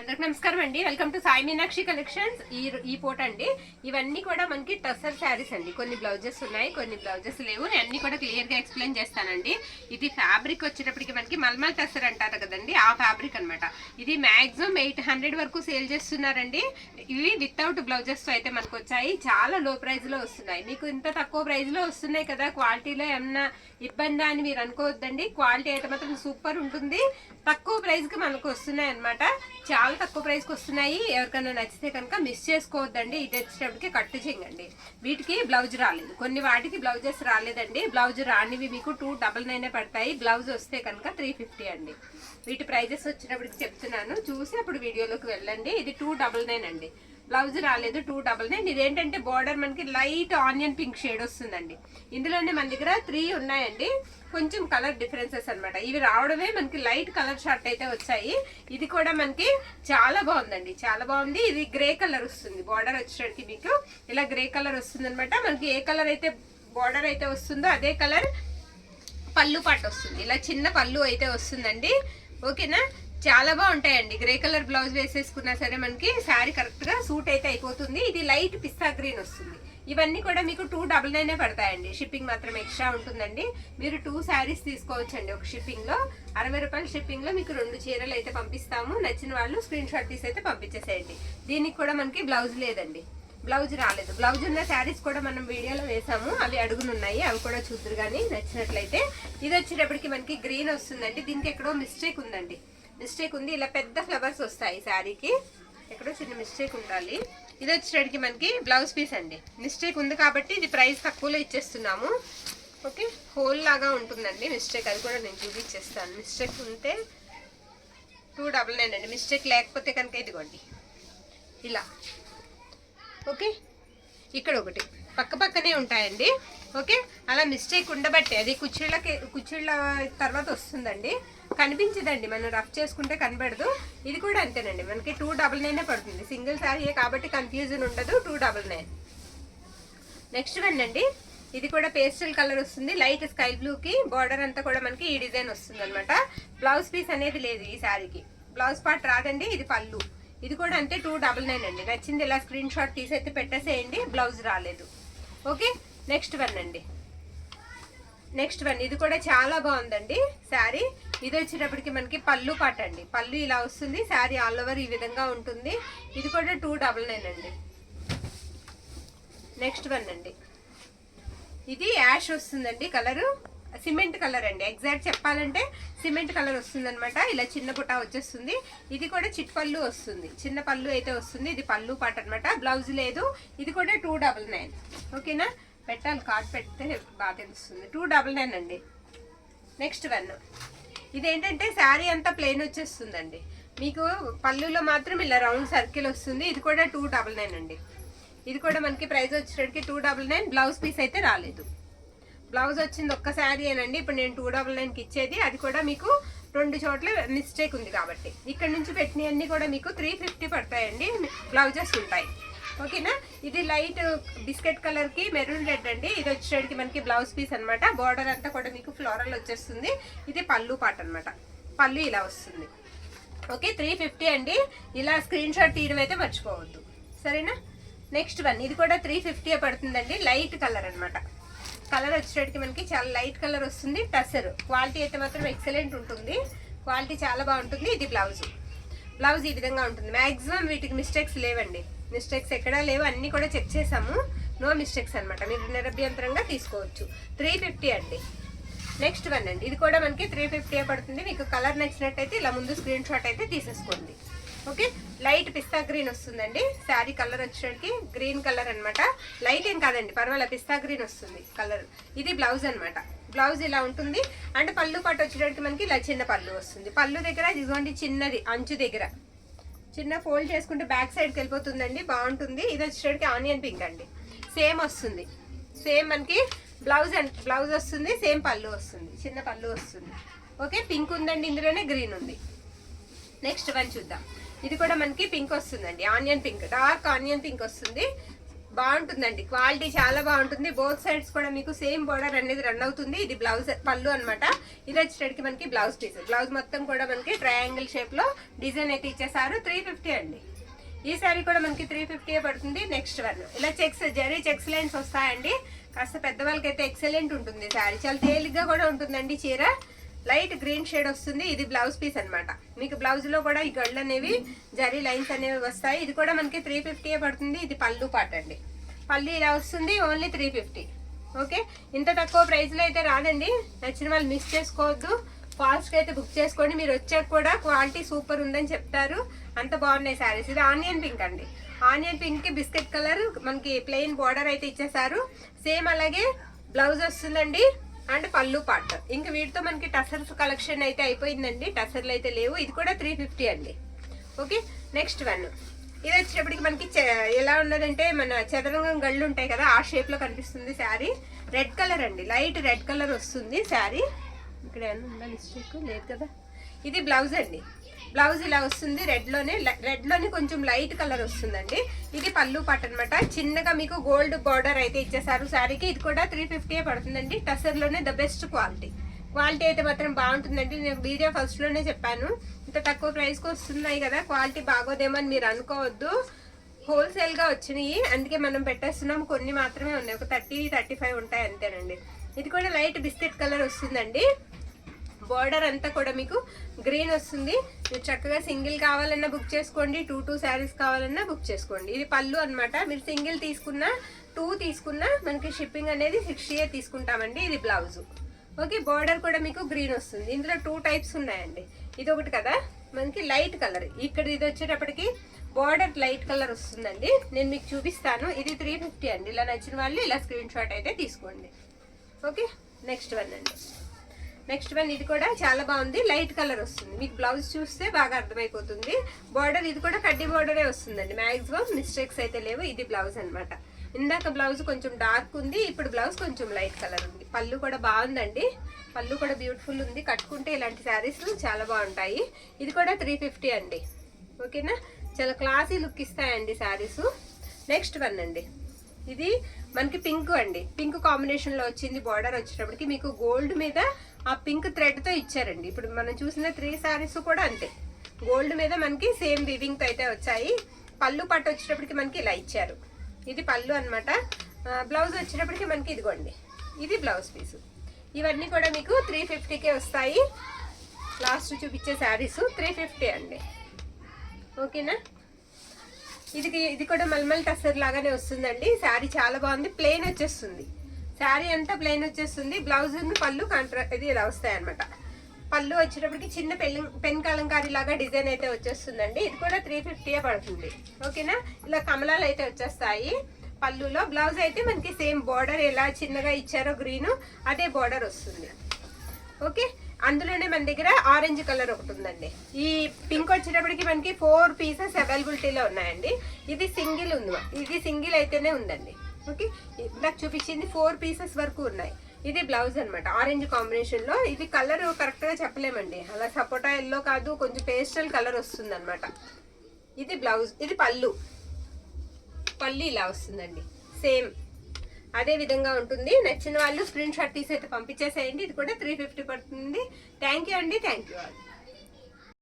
అందరికి నమస్కారం అండి. Welcome to Sai Meenakshi collections. ఈ పూట అండి ఇవన్నీ కూడా మనకి టసర్ శారీస్ అండి. కొన్ని బ్లౌజెస్ ఉన్నాయి, కొన్ని బ్లౌజెస్ లేవు. నేను అన్ని కూడా క్లియర్ గా ఎక్స్ప్లెయిన్ చేస్తానండి. ఇది ఫ్యాబ్రిక్ వచ్చేటప్పటికి మనకి మల్మల్ టసర్ అంటారు కదండి, ఆ ఫ్యాబ్రిక్ అనమాట. ఇది మాక్సిమం 800 వరకు సేల్ చేస్తున్నారండి. ఇవి వితౌట్ బ్లౌజెస్ తో అయితే మనకు వచ్చాయి. చాలా లో ప్రైస్ లో వస్తున్నాయి. మీకు ఇంత తక్కువ ప్రైస్ లో వస్తున్నాయి కదా, క్వాలిటీలో ఏమన్నా ఇబ్బంది అని మీరు అనుకోవద్దండి. క్వాలిటీ అయితే మాత్రం సూపర్ ఉంటుంది. తక్కువ ప్రైస్ కి మనకు వస్తున్నాయి అనమాట. చాలా తక్కువ ప్రైస్ కి వస్తున్నాయి. ఎవరికైనా నచ్చితే కనుక మిస్ చేసుకోవద్దండి. ఇది వచ్చేటప్పటికి కట్టు చేయండి. వీటికి బ్లౌజ్ రాలేదు, కొన్ని వాటికి బ్లౌజెస్ రాలేదండి. బ్లౌజ్ రానివి మీకు 299 పడతాయి. బ్లౌజ్ వస్తే కనుక 350 అండి. వీటి ప్రైజెస్ వచ్చేటప్పటికి చెప్తున్నాను, చూసి అప్పుడు వీడియోలోకి వెళ్ళండి. ఇది 299 అండి. బ్లౌజ్ రాలేదు, 299. ఇదేంటంటే బోర్డర్ మనకి లైట్ ఆనియన్ పింక్ షేడ్ వస్తుందండి. ఇందులోనే మన దగ్గర 3 ఉన్నాయండి. కొంచెం కలర్ డిఫరెన్సెస్ అనమాట. ఇవి రావడమే మనకి లైట్ కలర్ షర్ట్ అయితే వచ్చాయి. ఇది కూడా మనకి చాలా బాగుందండి, చాలా బాగుంది. ఇది గ్రే కలర్ వస్తుంది. బోర్డర్ వచ్చేసరికి మీకు ఇలా గ్రే కలర్ వస్తుంది అనమాట. మనకి ఏ కలర్ అయితే బోర్డర్ అయితే వస్తుందో అదే కలర్ పళ్ళు పాట వస్తుంది. ఇలా చిన్న పళ్ళు అయితే వస్తుందండి. ఓకేనా, చాలా బాగుంటాయండి. గ్రే కలర్ బ్లౌజ్ వేసేసుకున్నా సరే మనకి శారీ కరెక్ట్ గా సూట్ అయితే అయిపోతుంది. ఇది లైట్ పిస్తా గ్రీన్ వస్తుంది. ఇవన్నీ కూడా మీకు 299 పడతాయండి. షిప్పింగ్ మాత్రం ఎక్స్ట్రా ఉంటుందండి. మీరు 2 శారీస్ తీసుకోవచ్చండి ఒక షిప్పింగ్ లో. 60 రూపాయల షిప్పింగ్ లో మీకు 2 చీరలు అయితే పంపిస్తాము. నచ్చిన వాళ్ళు స్క్రీన్ షాట్ తీసి అయితే పంపించేసేయండి. దీనికి కూడా మనకి బ్లౌజ్ లేదండి, బ్లౌజ్ రాలేదు. బ్లౌజ్ ఉన్న శారీస్ కూడా మనం వీడియోలో వేసాము, అవి అడుగునున్నాయి, అవి కూడా చూద్దరు కానీ నచ్చినట్లయితే. ఇది వచ్చేటప్పటికి మనకి గ్రీన్ వస్తుందండి. దీనికి ఎక్కడో మిస్టేక్ ఉందండి, మిస్టేక్ ఉంది. ఇలా పెద్ద ఫ్లవర్స్ వస్తాయి శారీకి, ఎక్కడో చిన్న మిస్టేక్ ఉండాలి. ఇది వచ్చేటప్పటికి మనకి బ్లౌజ్ పీస్ అండి. మిస్టేక్ ఉంది కాబట్టి ఇది ప్రైస్ తక్కువలో ఇచ్చేస్తున్నాము. ఓకే, హోల్ లాగా ఉంటుందండి మిస్టేక్, అది కూడా నేను చూపించేస్తాను. మిస్టేక్ ఉంటే 299 అండి. మిస్టేక్ లేకపోతే కనుక ఇదిగోండి ఇలా. ఓకే, ఇక్కడ ఒకటి పక్క పక్కనే ఉంటాయండి. ఓకే, అలా మిస్టేక్ ఉండబట్టే అది కుచ్చిళ్ళ తర్వాత వస్తుందండి, కనిపించదండి. మనం రఫ్ చేసుకుంటే కనబడదు. ఇది కూడా అంతేనండి, మనకి 299 పడుతుంది. సింగిల్ శారీ కాబట్టి కన్ఫ్యూజన్ ఉండదు. 299. నెక్స్ట్ వన్ అండి, ఇది కూడా పేస్టల్ కలర్ వస్తుంది. లైట్ స్కై బ్లూకి బార్డర్ అంతా కూడా మనకి ఈ డిజైన్ వస్తుంది అనమాట. బ్లౌజ్ పీస్ అనేది లేదు ఈ శారీకి, బ్లౌజ్ పార్ట్ రాదండి. ఇది పళ్ళు, ఇది కూడా అంతే 299 అండి. నచ్చింది ఇలా స్క్రీన్ షాట్ తీసి అయితే పెట్టేసేయండి. బ్లౌజ్ రాలేదు. ఓకే, నెక్స్ట్ వన్ అండి. నెక్స్ట్ వన్, ఇది కూడా చాలా బాగుందండి శారీ. ఇది వచ్చేటప్పటికి మనకి పళ్ళు పాట అండి. పళ్ళు ఇలా వస్తుంది. శారీ ఆల్ ఓవర్ ఈ విధంగా ఉంటుంది. ఇది కూడా 299 అండి. నెక్స్ట్ వన్ అండి, ఇది యాష్ వస్తుందండి కలరు, సిమెంట్ కలర్ అండి. ఎగ్జాక్ట్ చెప్పాలంటే సిమెంట్ కలర్ వస్తుంది అనమాట. ఇలా చిన్న పుట్ట వచ్చేస్తుంది. ఇది కూడా చిట్ పళ్ళు వస్తుంది, చిన్న పళ్ళు అయితే వస్తుంది. ఇది పళ్ళు పాట అనమాట. బ్లౌజ్ లేదు. ఇది కూడా 299. ఓకేనా, పెట్టాలి కార్డ్ పెడితే బాగా తెలుస్తుంది. 299 అండి. నెక్స్ట్ వన్, ఇదేంటంటే శారీ అంతా ప్లెయిన్ వచ్చేస్తుందండి. మీకు పళ్ళులో మాత్రం ఇలా రౌండ్ సర్కిల్ వస్తుంది. ఇది కూడా 299 అండి. ఇది కూడా మనకి ప్రైస్ వచ్చేటప్పటికి 299. బ్లౌజ్ పీస్ అయితే రాలేదు. బ్లౌజ్ వచ్చింది ఒక్క శారీ ఏనండి. ఇప్పుడు నేను 299కి ఇచ్చేది. అది కూడా మీకు 2 చోట్ల మిస్టేక్ ఉంది కాబట్టి. ఇక్కడ నుంచి పెట్టినవన్నీ కూడా మీకు 350 పడతాయండి. బ్లౌజెస్ ఉంటాయి. ఓకేనా, ఇది లైట్ బిస్కెట్ కలర్ కి మెరూన్ రెడ్ అండి. ఇది వచ్చేటికి మనకి బ్లౌజ్ పీస్ అనమాట. బార్డర్ అంతా కూడా మీకు ఫ్లోరల్ వచ్చేస్తుంది. ఇది పళ్ళు పాట అనమాట. పళ్ళు ఇలా వస్తుంది. ఓకే, 350 అండి. ఇలా స్క్రీన్ షాట్ తీయడం అయితే మర్చిపోవద్దు, సరేనా. నెక్స్ట్ వన్, ఇది కూడా 350 పడుతుందండి. లైట్ కలర్ అనమాట. కలర్ వచ్చేటికి మనకి చాలా లైట్ కలర్ వస్తుంది. టసర్ క్వాలిటీ అయితే మాత్రం ఎక్సలెంట్ ఉంటుంది. క్వాలిటీ చాలా బాగుంటుంది. ఇది బ్లౌజ్, బ్లౌజ్ ఈ విధంగా ఉంటుంది. మ్యాక్సిమం వీటికి మిస్టేక్స్ లేవండి, మిస్టేక్స్ ఎక్కడా లేవు. అన్ని కూడా చెక్ చేసాము, నో మిస్టేక్స్ అనమాట. మీరు నిరభ్యంతరంగా తీసుకోవచ్చు. 350 అండి. నెక్స్ట్ వన్ అండి, ఇది కూడా మనకి 350 పడుతుంది. మీకు కలర్ నచ్చినట్టయితే ఇలా ముందు స్క్రీన్ షాట్ అయితే తీసేసుకోండి. ఓకే, లైట్ పిస్తా గ్రీన్ వస్తుందండి. శారీ కలర్ వచ్చేటికి గ్రీన్ కలర్ అనమాట. లైట్ ఏం కాదండి, పర్వాలేదు, పిస్తా గ్రీన్ వస్తుంది కలర్. ఇది బ్లౌజ్ అనమాట. బ్లౌజ్ ఇలా ఉంటుంది. అండ్ పళ్ళు పాటు వచ్చేటట్టు మనకి ఇలా చిన్న పళ్ళు వస్తుంది. పళ్ళు దగ్గర ఇదిగోండి చిన్నది అంచు దగ్గర చిన్న ఫోల్డ్ చేసుకుంటే బ్యాక్ సైడ్కి వెళ్ళిపోతుందండి, బాగుంటుంది. ఇది వచ్చేటికి ఆనియన్ పింక్ అండి. సేమ్ వస్తుంది, సేమ్ మనకి బ్లౌజ్ బ్లౌజ్ వస్తుంది. సేమ్ పళ్ళు వస్తుంది, చిన్న పళ్ళు వస్తుంది. ఓకే, పింక్ ఉందండి, ఇందులోనే గ్రీన్ ఉంది. నెక్స్ట్ వన్ చూద్దాం. ఇది కూడా మనకి పింక్ వస్తుందండి, onion pink, dark onion pink వస్తుంది. బాగుంటుందండి, క్వాలిటీ చాలా బాగుంటుంది. బోత్ సైడ్స్ కూడా మీకు సేమ్ బోర్డర్ అనేది రన్ అవుతుంది. ఇది బ్లౌజ్ పళ్ళు అనమాట. ఇది వచ్చేటడికి మనకి బ్లౌజ్ పీస్. బ్లౌజ్ మొత్తం కూడా మనకి ట్రయాంగిల్ షేప్ లో డిజైన్ అయితే ఇచ్చేసారు. 350 అండి. ఈ సారీ కూడా మనకి 350 పడుతుంది. నెక్స్ట్ వన్ ఇలా చెక్స్ జరీ చెక్స్ లైన్స్ వస్తాయండి. కాస్త పెద్దవాళ్ళకైతే ఎక్సలెంట్ ఉంటుంది సారీ. చాలా తేలిగ్గా కూడా ఉంటుందండి చీర. లైట్ గ్రీన్ షేడ్ వస్తుంది. ఇది బ్లౌజ్ పీస్ అనమాట. మీకు బ్లౌజ్ లో కూడా ఈ గళ్ళు అనేవి జరీ లైన్స్ అనేవి వస్తాయి. ఇది కూడా మనకి 350 పడుతుంది. ఇది పళ్ళు పాట అండి. పళ్ళు ఇలా వస్తుంది. ఓన్లీ 350. ఓకే, ఇంత తక్కువ ప్రైస్ లో అయితే రాదండి. నచ్చిన వాళ్ళు మిస్ చేసుకోవద్దు. ఫాస్ట్ గా అయితే బుక్ చేసుకోండి. మీరు వచ్చాక కూడా క్వాలిటీ సూపర్ ఉందని చెప్తారు. అంత బాగున్నాయి శారీస్. ఇది ఆనియన్ పింక్ అండి. ఆనియన్ పింక్ కి బిస్కెట్ కలర్ మనకి ప్లెయిన్ బార్డర్ అయితే ఇచ్చేసారు. సేమ్ అలాగే బ్లౌజ్ వస్తుందండి అండ్ పళ్ళు పార్ట్. ఇంకా వీటితో మనకి టసర్స్ కలెక్షన్ అయితే అయిపోయిందండి. టసర్లు అయితే లేవు. ఇది కూడా 350 అండి. ఓకే, నెక్స్ట్ వన్ ఇది వచ్చేటప్పటికి మనకి ఎలా ఉన్నదంటే మన చదరంగం గళ్ళు ఉంటాయి కదా, ఆ షేప్ లో కనిపిస్తుంది శారీ. రెడ్ కలర్ అండి, లైట్ రెడ్ కలర్ వస్తుంది శారీ. ఇక్కడ ఏమన్నా ఉందా మిస్టేక్? లేదు కదా. ఇది బ్లౌజ్ అండి. బ్లౌజ్ ఇలా వస్తుంది. రెడ్ లోనే కొంచెం లైట్ కలర్ వస్తుందండి. ఇది పళ్ళు పాట అనమాట. చిన్నగా మీకు గోల్డ్ బార్డర్ అయితే ఇచ్చేసారు శారీకి. ఇది కూడా 350 పడుతుందండి. టసర్ లోనే ద బెస్ట్ క్వాలిటీ. క్వాలిటీ అయితే మాత్రం బాగుంటుందండి. నేను వీడియో ఫస్ట్ లోనే చెప్పాను, ఇంత తక్కువ ప్రైస్ కి వస్తున్నాయి కదా, క్వాలిటీ బాగోదేమో అని మీరు అనుకోవద్దు. హోల్సేల్ గా వచ్చినాయి, అందుకే మనం పెట్టేస్తున్నాం. కొన్ని మాత్రమే ఉన్నాయి, ఒక 30-35 ఉంటాయి అంతేనండి. ఇది కూడా లైట్ బిస్కెట్ కలర్ వస్తుందండి. బార్డర్ అంతా కూడా మీకు గ్రీన్ వస్తుంది. మీరు చక్కగా సింగిల్ కావాలన్నా బుక్ చేసుకోండి, 2 శారీస్ కావాలన్నా బుక్ చేసుకోండి. ఇది పళ్ళు అనమాట. మీరు సింగిల్ తీసుకున్నా 2 తీసుకున్నా మనకి షిప్పింగ్ అనేది 60 తీసుకుంటామండి. ఇది బ్లౌజ్. ఓకే, బార్డర్ కూడా మీకు గ్రీన్ వస్తుంది. ఇందులో 2 టైప్స్ ఉన్నాయండి. ఇది ఒకటి కదా మనకి లైట్ కలర్. ఇక్కడ ఇది వచ్చేటప్పటికి బార్డర్ లైట్ కలర్ వస్తుందండి. నేను మీకు చూపిస్తాను. ఇది 350 అండి. ఇలా నచ్చిన వాళ్ళు ఇలా స్క్రీన్ షాట్ అయితే తీసుకోండి. ఓకే, నెక్స్ట్ వన్ అండి. నెక్స్ట్ వన్ ఇది కూడా చాలా బాగుంది. లైట్ కలర్ వస్తుంది. మీకు బ్లౌజ్ చూస్తే బాగా అర్థమైపోతుంది. బార్డర్ ఇది కూడా కడ్డీ బార్డరే వస్తుందండి. మ్యాక్సిమం మిస్టేక్స్ అయితే లేవు. ఇది బ్లౌజ్ అనమాట. ఇందాక బ్లౌజ్ కొంచెం డార్క్ ఉంది, ఇప్పుడు బ్లౌజ్ కొంచెం లైట్ కలర్ ఉంది. పళ్ళు కూడా బాగుందండి. పళ్ళు కూడా బ్యూటిఫుల్ ఉంది. కట్టుకుంటే ఇలాంటి శారీస్ చాలా బాగుంటాయి. ఇది కూడా 350 అండి. ఓకేనా, చాలా క్లాసీ లుక్ ఇస్తాయండి శారీస్. నెక్స్ట్ వన్ అండి. ఇది మనకి పింక్ అండి. పింక్ కాంబినేషన్ లో వచ్చింది. బార్డర్ వచ్చేటప్పటికి మీకు గోల్డ్ మీద ఆ పింక్ థ్రెడ్ తో ఇచ్చారండి. ఇప్పుడు మనం చూసిన 3 శారీస్ కూడా అంతే, గోల్డ్ మీద మనకి సేమ్ వివింగ్ తో అయితే వచ్చాయి. పళ్ళు పట్టు వచ్చేటప్పటికి మనకి ఇలా ఇచ్చారు. ఇది పళ్ళు అనమాట. బ్లౌజ్ వచ్చేటప్పటికి మనకి ఇదిగోండి, ఇది బ్లౌజ్ పీస్. ఇవన్నీ కూడా మీకు 350కే వస్తాయి. లాస్ట్ చూపించే శారీస్ 350 అండి. ఓకేనా, ఇది కూడా మల్మల్ టసర్ లాగానే వస్తుందండి. శారీ చాలా బాగుంది. ప్లెయిన్ వచ్చేస్తుంది. శారీ అంతా ప్లెయిన్ వచ్చేస్తుంది. బ్లౌజ్ పళ్ళు ఇది ఇలా వస్తాయి అనమాట. పళ్ళు వచ్చేటప్పటికి చిన్న పెన్ కలంకారీ లాగా డిజైన్ అయితే వచ్చేస్తుందండి. ఇది కూడా 350 పడుతుంది. ఓకేనా, ఇలా కమలాలు అయితే వచ్చేస్తాయి పళ్ళులో. బ్లౌజ్ అయితే మనకి సేమ్ బార్డర్ ఎలా చిన్నగా ఇచ్చారో గ్రీన్, అదే బార్డర్ వస్తుంది. ఓకే, అందులోనే మన దగ్గర ఆరెంజ్ కలర్ ఒకటి ఉందండి. ఈ పింక్ వచ్చేటప్పటికి మనకి 4 పీసెస్ అవైలబిలిటీలో ఉన్నాయండి. ఇది సింగిల్ ఉంది, ఇది సింగిల్ అయితేనే ఉందండి. ఓకే, నాకు చూపించింది 4 పీసెస్ వరకు ఉన్నాయి. ఇది బ్లౌజ్ అనమాట. ఆరెంజ్ కాంబినేషన్ లో. ఇది కలర్ కరెక్ట్ గా చెప్పలేమండి. అలా సపోటా ఎల్లో కాదు, కొంచెం పేస్టల్ కలర్ వస్తుంది అనమాట. ఇది బ్లౌజ్. ఇది పళ్ళు. పళ్ళు ఇలా వస్తుందండి. సేమ్ అదే విధంగా ఉంటుంది. నచ్చిన వాళ్ళు స్క్రీన్ షాట్ తీసి అయితే పంపించేసేయండి. ఇది కూడా 350 పడుతుంది. థ్యాంక్ యూ అండి. Thank you all.